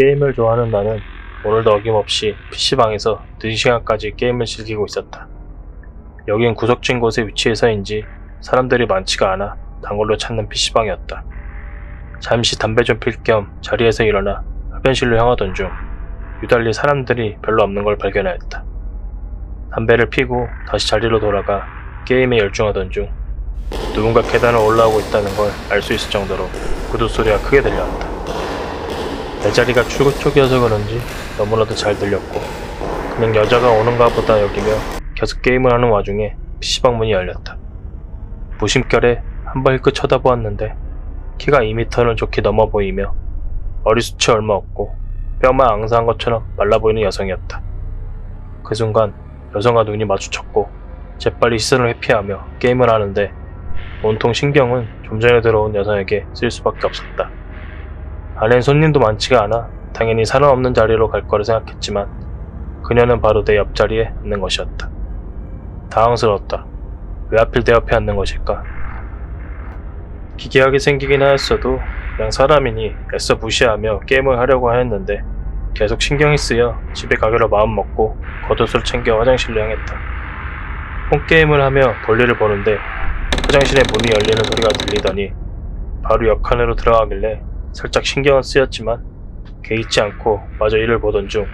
게임을 좋아하는 나는 오늘도 어김없이 PC방에서 늦은 시간까지 게임을 즐기고 있었다. 여긴 구석진 곳에 위치해서인지 사람들이 많지가 않아 단골로 찾는 PC방이었다. 잠시 담배 좀 필 겸 자리에서 일어나 흡연실로 향하던 중 유달리 사람들이 별로 없는 걸 발견하였다. 담배를 피고 다시 자리로 돌아가 게임에 열중하던 중 누군가 계단을 올라오고 있다는 걸 알 수 있을 정도로 구두 소리가 크게 들려왔다. 내 자리가 출구 쪽이어서 그런지 너무나도 잘 들렸고 그냥 여자가 오는가 보다 여기며 계속 게임을 하는 와중에 PC방 문이 열렸다. 무심결에 한번 힐끗 쳐다보았는데 키가 2m는 좋게 넘어 보이며 머리숱이 얼마 없고 뼈만 앙사한 것처럼 말라 보이는 여성이었다. 그 순간 여성과 눈이 마주쳤고 재빨리 시선을 회피하며 게임을 하는데 온통 신경은 좀 전에 들어온 여성에게 쓸 수밖에 없었다. 안엔 손님도 많지가 않아 당연히 사람 없는 자리로 갈 거라 생각했지만 그녀는 바로 내 옆자리에 있는 것이었다. 당황스러웠다. 왜 하필 내 옆에 앉는 것일까? 기괴하게 생기긴 하였어도 그냥 사람이니 애써 무시하며 게임을 하려고 하였는데 계속 신경이 쓰여 집에 가기로 마음먹고 겉옷을 챙겨 화장실로 향했다. 폰게임을 하며 볼일을 보는데 화장실의 문이 열리는 소리가 들리더니 바로 옆 칸으로 들어가길래 살짝 신경은 쓰였지만 개의치 않고 마저 이를 보던 중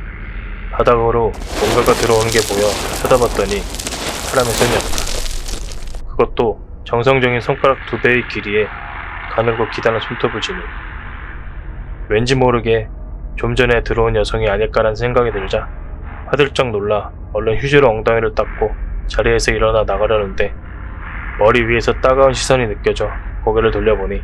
바닥으로 뭔가가 들어오는 게 보여 쳐다봤더니 사람의 손이었다. 그것도 정성적인 손가락 2배의 길이에 가늘고 기다란 손톱을 지니 왠지 모르게 좀 전에 들어온 여성이 아닐까라는 생각이 들자 화들짝 놀라 얼른 휴지로 엉덩이를 닦고 자리에서 일어나 나가려는데 머리 위에서 따가운 시선이 느껴져 고개를 돌려보니